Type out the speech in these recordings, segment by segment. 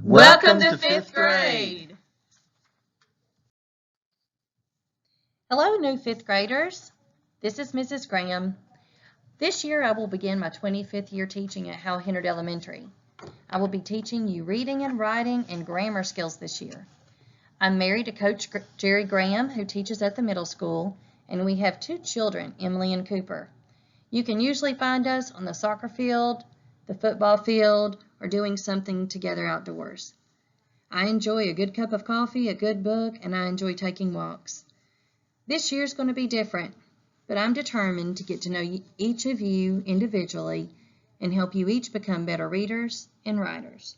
Welcome to fifth grade. Hello, new fifth graders. This is Mrs. Graham. This year I will begin my 25th year teaching at Hal Hennard Elementary. I will be teaching you reading and writing and grammar skills this year. I'm married to Coach Jerry Graham, who teaches at the middle school, and we have two children, Emily and Cooper. You can usually find us on the soccer field, the football field, or doing something together outdoors. I enjoy a good cup of coffee, a good book, and I enjoy taking walks. This year's going to be different, but I'm determined to get to know each of you individually and help you each become better readers and writers.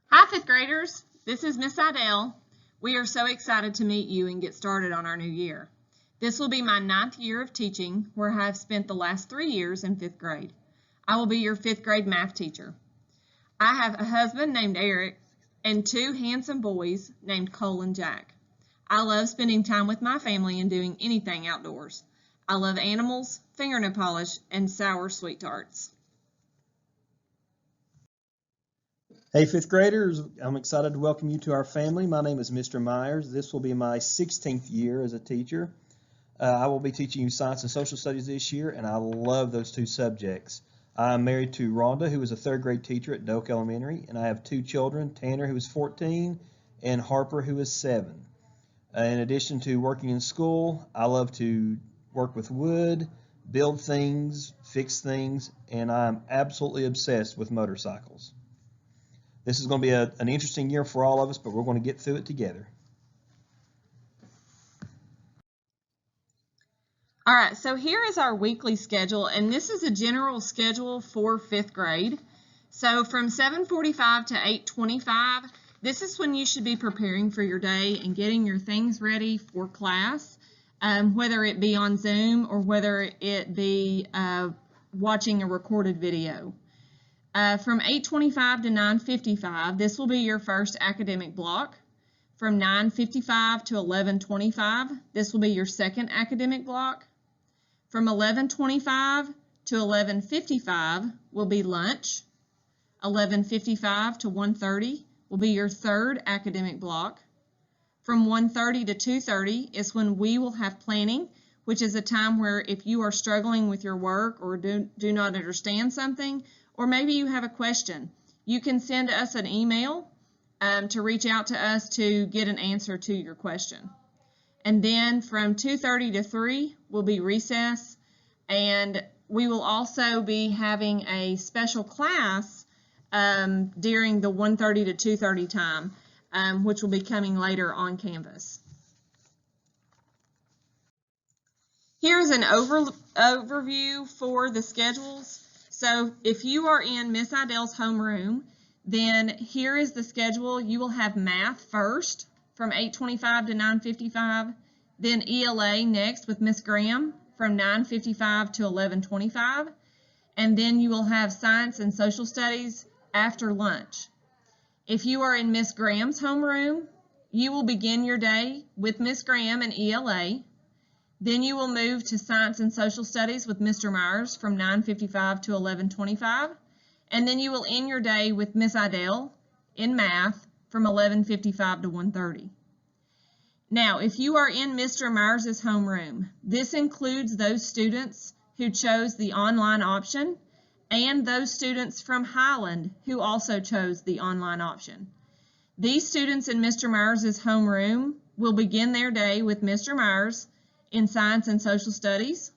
Hi, fifth graders. This is Miss Idell. We are so excited to meet you and get started on our new year. This will be my 9th year of teaching, where I have spent the last 3 years in 5th grade. I will be your 5th grade math teacher. I have a husband named Eric and 2 handsome boys named Cole and Jack. I love spending time with my family and doing anything outdoors. I love animals, fingernail polish, and sour sweet tarts. Hey, 5th graders, I'm excited to welcome you to our family. My name is Mr. Myers. This will be my 16th year as a teacher. I will be teaching you science and social studies this year, and I love those 2 subjects. I'm married to Rhonda, who is a 3rd grade teacher at Doak Elementary, and I have 2 children, Tanner, who is 14, and Harper, who is 7. In addition to working in school, I love to work with wood, build things, fix things, and I'm absolutely obsessed with motorcycles. This is going to be an interesting year for all of us, but we're going to get through it together. All right, so here is our weekly schedule, and this is a general schedule for 5th grade. So from 7:45 to 8:25, this is when you should be preparing for your day and getting your things ready for class, whether it be on Zoom or whether it be watching a recorded video. From 8:25 to 9:55, this will be your first academic block. From 9:55 to 11:25, this will be your second academic block. From 11:25 to 11:55 will be lunch. 11:55 to 1:30 will be your third academic block. From 1:30 to 2:30 is when we will have planning, which is a time where if you are struggling with your work or do not understand something, or maybe you have a question, you can send us an email to reach out to us to get an answer to your question. And then from 2:30 to 3 will be recess, and we will also be having a special class during the 1:30 to 2:30 time, which will be coming later on Canvas. Here's an overview for the schedules. So if you are in Miss Idell's homeroom, then here is the schedule. You will have math first from 8:25 to 9:55, then ELA next with Miss Graham from 9:55 to 11:25, and then you will have science and social studies after lunch. If you are in Miss Graham's homeroom, you will begin your day with Miss Graham and ELA. Then you will move to science and social studies with Mr. Myers from 9:55 to 11:25, and then you will end your day with Miss Idell in math from 11:55 to 1:30. Now, if you are in Mr. Myers' homeroom, this includes those students who chose the online option and those students from Highland who also chose the online option. These students in Mr. Myers' homeroom will begin their day with Mr. Myers in science and social studies.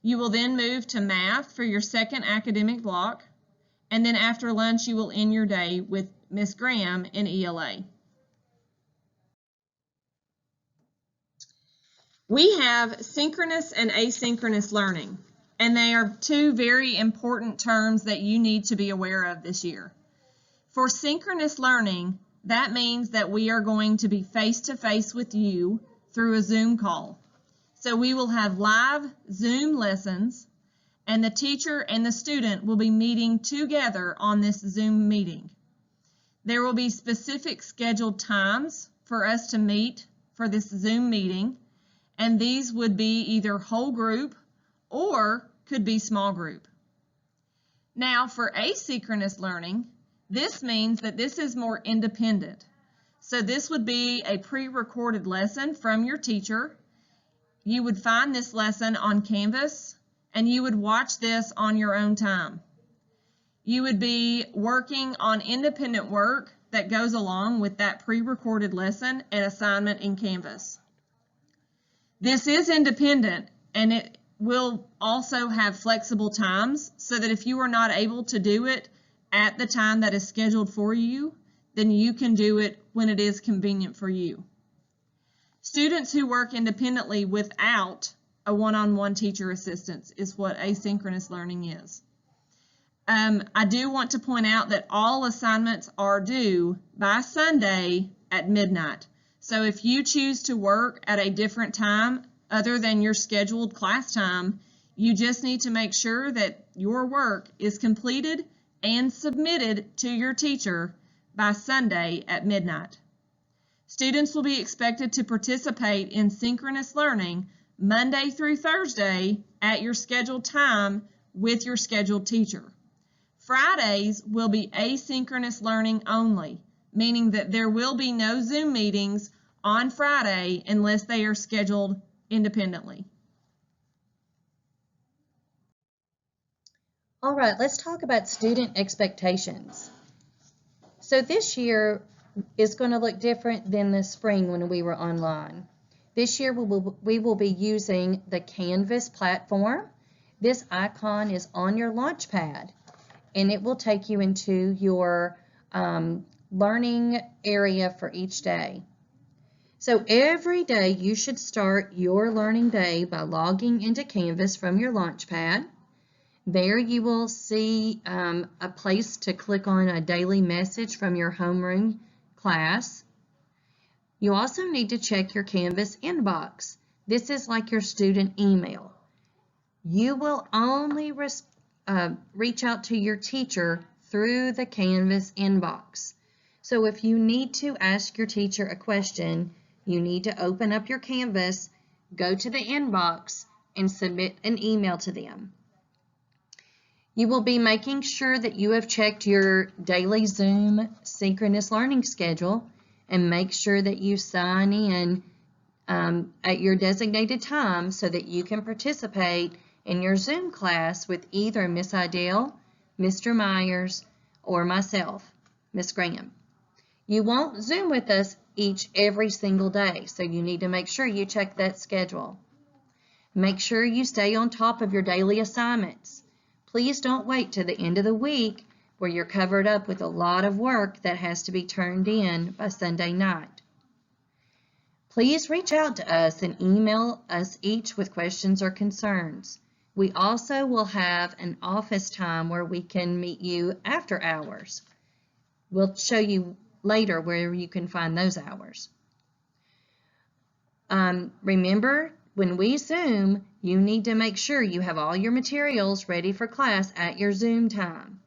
You will then move to math for your second academic block, and then after lunch you will end your day with Miss Graham in ELA. We have synchronous and asynchronous learning, and they are 2 very important terms that you need to be aware of this year. For synchronous learning, that means that we are going to be face-to-face with you through a Zoom call. So we will have live Zoom lessons, and the teacher and the student will be meeting together on this Zoom meeting. There will be specific scheduled times for us to meet for this Zoom meeting, and these would be either whole group or could be small group. Now for asynchronous learning, this means that this is more independent. So this would be a pre-recorded lesson from your teacher. You would find this lesson on Canvas and you would watch this on your own time. You would be working on independent work that goes along with that pre-recorded lesson and assignment in Canvas. This is independent and it will also have flexible times so that if you are not able to do it at the time that is scheduled for you, then you can do it when it is convenient for you. Students who work independently without a one-on-one teacher assistance is what asynchronous learning is. I do want to point out that all assignments are due by Sunday at midnight. So if you choose to work at a different time other than your scheduled class time, you just need to make sure that your work is completed and submitted to your teacher by Sunday at midnight. Students will be expected to participate in synchronous learning Monday through Thursday at your scheduled time with your scheduled teacher. Fridays will be asynchronous learning only, meaning that there will be no Zoom meetings on Friday unless they are scheduled independently. All right, let's talk about student expectations. So this year is going to look different than the spring when we were online. This year we will be using the Canvas platform. This icon is on your Launchpad and it will take you into your learning area for each day. So every day you should start your learning day by logging into Canvas from your Launchpad. There you will see a place to click on a daily message from your homeroom class. You also need to check your Canvas inbox. This is like your student email. You will only reach out to your teacher through the Canvas inbox. So if you need to ask your teacher a question, you need to open up your Canvas, go to the inbox, and submit an email to them. You will be making sure that you have checked your daily Zoom synchronous learning schedule and make sure that you sign in at your designated time so that you can participate in your Zoom class with either Miss Idell, Mr. Myers, or myself, Miss Graham. You won't Zoom with us every single day, so you need to make sure you check that schedule. Make sure you stay on top of your daily assignments. Please don't wait to the end of the week where you're covered up with a lot of work that has to be turned in by Sunday night. Please reach out to us and email us each with questions or concerns. We also will have an office time where we can meet you after hours. We'll show you later where you can find those hours. Remember, when we Zoom, you need to make sure you have all your materials ready for class at your Zoom time.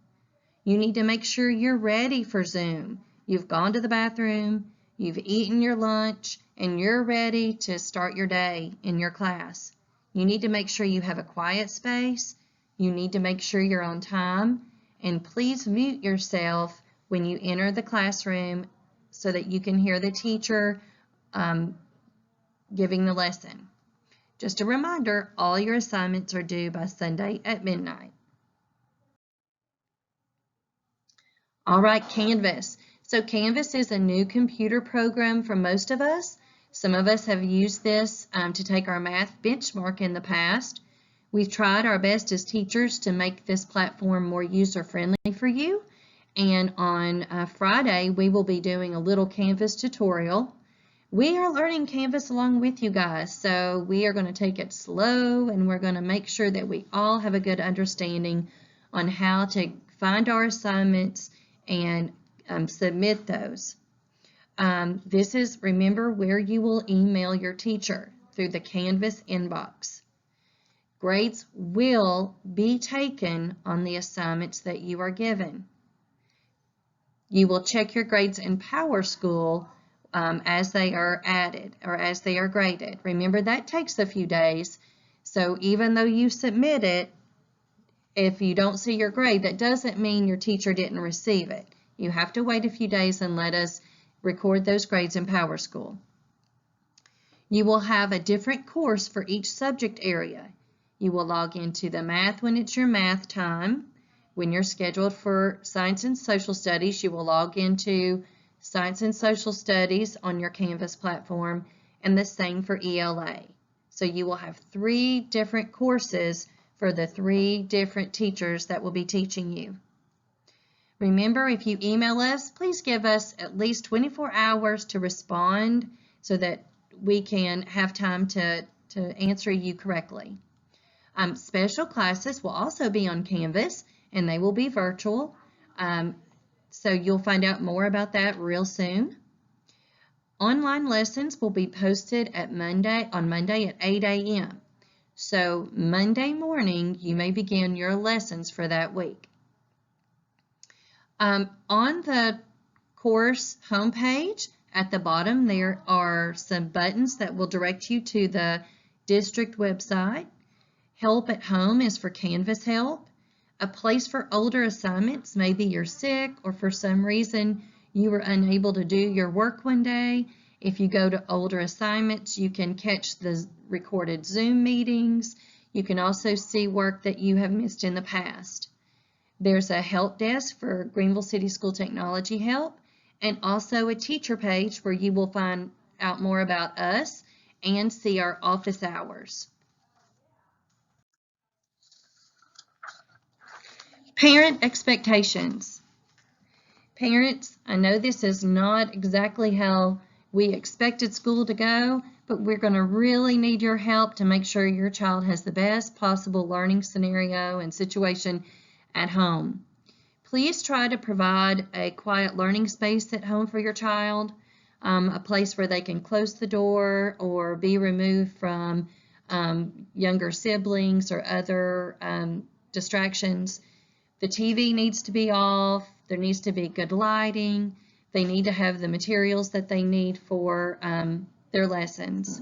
You need to make sure you're ready for Zoom. You've gone to the bathroom, you've eaten your lunch, and you're ready to start your day in your class. You need to make sure you have a quiet space. You need to make sure you're on time. And please mute yourself when you enter the classroom so that you can hear the teacher giving the lesson. Just a reminder, all your assignments are due by Sunday at midnight. All right, Canvas. So Canvas is a new computer program for most of us. Some of us have used this to take our math benchmark in the past. We've tried our best as teachers to make this platform more user-friendly for you. And on Friday, we will be doing a little Canvas tutorial. We are learning Canvas along with you guys, so we are going to take it slow and we're going to make sure that we all have a good understanding on how to find our assignments and submit those. This is, remember, where you will email your teacher through the Canvas inbox. Grades will be taken on the assignments that you are given. You will check your grades in PowerSchool as they are added or as they are graded. Remember, that takes a few days, so even though you submit it, if you don't see your grade, that doesn't mean your teacher didn't receive it. You have to wait a few days and let us record those grades in PowerSchool. You will have a different course for each subject area. You will log into the math when it's your math time. When you're scheduled for Science and Social Studies, you will log into Science and Social Studies on your Canvas platform, and the same for ELA. So you will have 3 different courses for the 3 different teachers that will be teaching you. Remember, if you email us, please give us at least 24 hours to respond so that we can have time to answer you correctly. Special classes will also be on Canvas, and they will be virtual. So you'll find out more about that real soon. Online lessons will be posted on Monday at 8 a.m. So Monday morning, you may begin your lessons for that week. On the course homepage, at the bottom, there are some buttons that will direct you to the district website. Help at Home is for Canvas help. A place for older assignments, maybe you're sick or for some reason you were unable to do your work one day. If you go to older assignments, you can catch the recorded Zoom meetings. You can also see work that you have missed in the past. There's a help desk for Greenville City School Technology Help, and also a teacher page where you will find out more about us and see our office hours. Parent expectations. Parents, I know this is not exactly how we expected school to go, but we're going to really need your help to make sure your child has the best possible learning scenario and situation at home. Please try to provide a quiet learning space at home for your child, a place where they can close the door or be removed from younger siblings or other distractions. The TV needs to be off. There needs to be good lighting. They need to have the materials that they need for their lessons.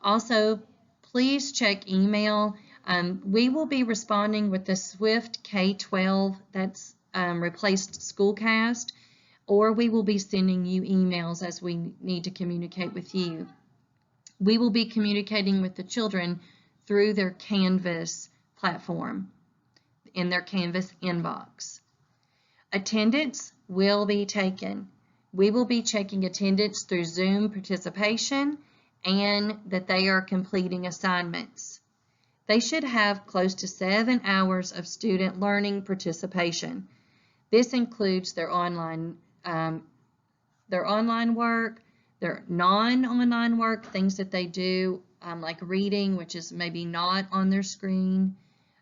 Also, please check email. We will be responding with the Swift K-12 that's replaced Schoolcast, or we will be sending you emails as we need to communicate with you. We will be communicating with the children through their Canvas platform, in their Canvas inbox. Attendance will be taken. We will be checking attendance through Zoom participation and that they are completing assignments. They should have close to 7 hours of student learning participation. This includes their online work, their non-online work, things that they do like reading, which is maybe not on their screen.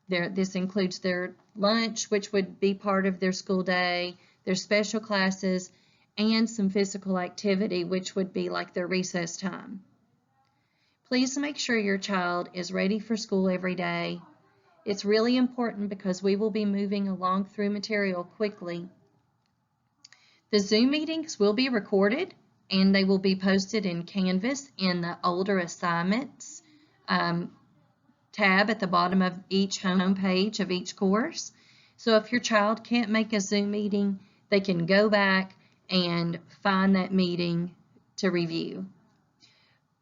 This includes their lunch, which would be part of their school day, their special classes, and some physical activity, which would be like their recess time. Please make sure your child is ready for school every day. It's really important because we will be moving along through material quickly. The Zoom meetings will be recorded and they will be posted in Canvas in the older assignments tab at the bottom of each home page of each course. So if your child can't make a Zoom meeting, they can go back and find that meeting to review.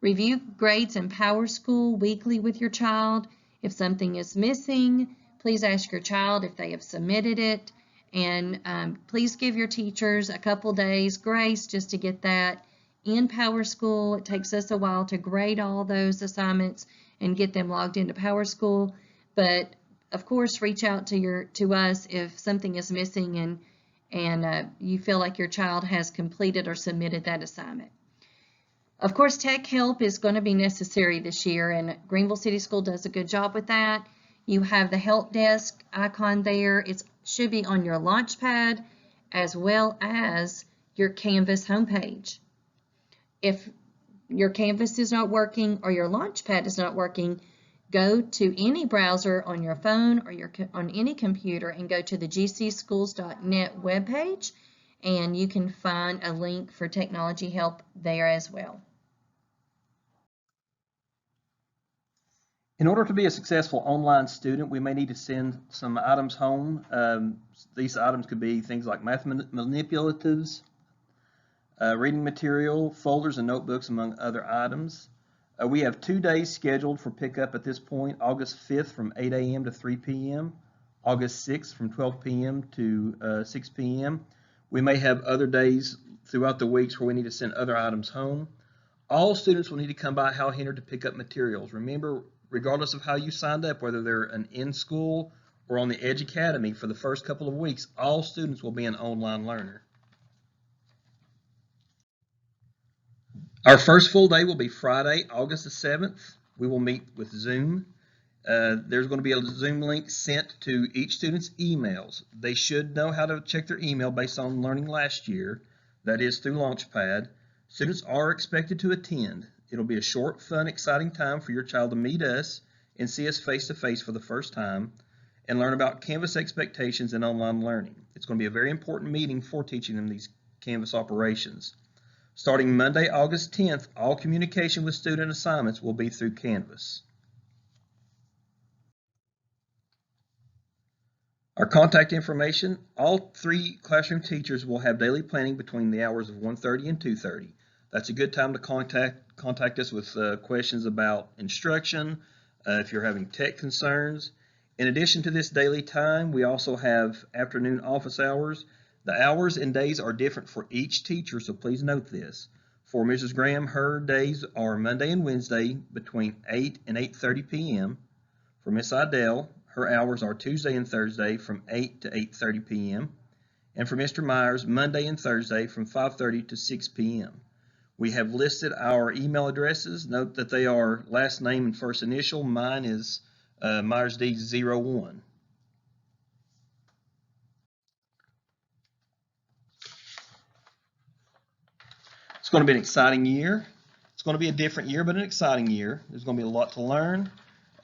Review grades in PowerSchool weekly with your child. If something is missing, please ask your child if they have submitted it, and please give your teachers a couple days grace just to get that in PowerSchool. It takes us a while to grade all those assignments and get them logged into PowerSchool, but of course reach out to us if something is missing and you feel like your child has completed or submitted that assignment. Of course, tech help is going to be necessary this year, and Greenville City School does a good job with that. You have the help desk icon there. It should be on your Launchpad as well as your Canvas homepage. If your Canvas is not working or your Launchpad is not working, go to any browser on your phone or on any computer and go to the gcschools.net webpage, and you can find a link for technology help there as well. In order to be a successful online student, we may need to send some items home. These items could be things like math manipulatives, reading material, folders, and notebooks, among other items. We have 2 days scheduled for pickup at this point: August 5th from 8 a.m. to 3 p.m., August 6th from 12 p.m. to 6 p.m. We may have other days throughout the weeks where we need to send other items home. All students will need to come by Hal Hinter to pick up materials. Remember, regardless of how you signed up, whether they're an in-school or on the Edge Academy, for the first couple of weeks, all students will be an online learner. Our first full day will be Friday, August the 7th. We will meet with Zoom. There's going to be a Zoom link sent to each student's emails. They should know how to check their email based on learning last year. That is through Launchpad. Students are expected to attend. It'll be a short, fun, exciting time for your child to meet us and see us face-to-face for the first time and learn about Canvas expectations and online learning. It's going to be a very important meeting for teaching them these Canvas operations. Starting Monday, August 10th, all communication with student assignments will be through Canvas. Our contact information: all 3 classroom teachers will have daily planning between the hours of 1:30 and 2:30. That's a good time to contact us with questions about instruction, if you're having tech concerns. In addition to this daily time, we also have afternoon office hours. The hours and days are different for each teacher, so please note this. For Mrs. Graham, her days are Monday and Wednesday between 8 and 8:30 p.m. For Miss Idell, her hours are Tuesday and Thursday from 8 to 8:30 p.m. And for Mr. Myers, Monday and Thursday from 5:30 to 6 p.m. We have listed our email addresses. Note that they are last name and first initial. Mine is MyersD01. It's going to be an exciting year. It's going to be a different year, but an exciting year. There's going to be a lot to learn.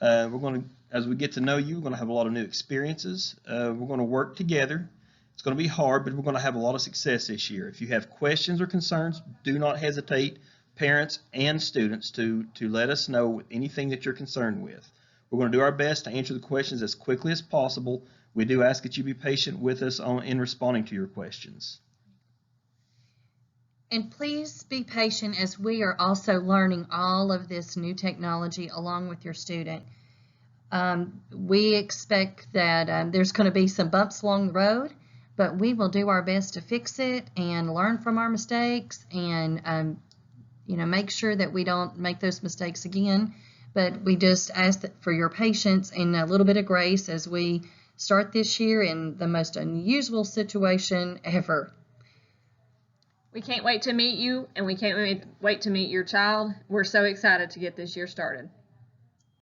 As we get to know you, we're going to have a lot of new experiences. We're going to work together. It's going to be hard, but we're going to have a lot of success this year. If you have questions or concerns, do not hesitate, parents and students, to let us know anything that you're concerned with. We're going to do our best to answer the questions as quickly as possible. We do ask that you be patient with us in responding to your questions. And please be patient as we are also learning all of this new technology along with your student. We expect that there's going to be some bumps along the road, but we will do our best to fix it and learn from our mistakes and make sure that we don't make those mistakes again. But we just ask for your patience and a little bit of grace as we start this year in the most unusual situation ever. We can't wait to meet you, and we can't wait to meet your child. We're so excited to get this year started.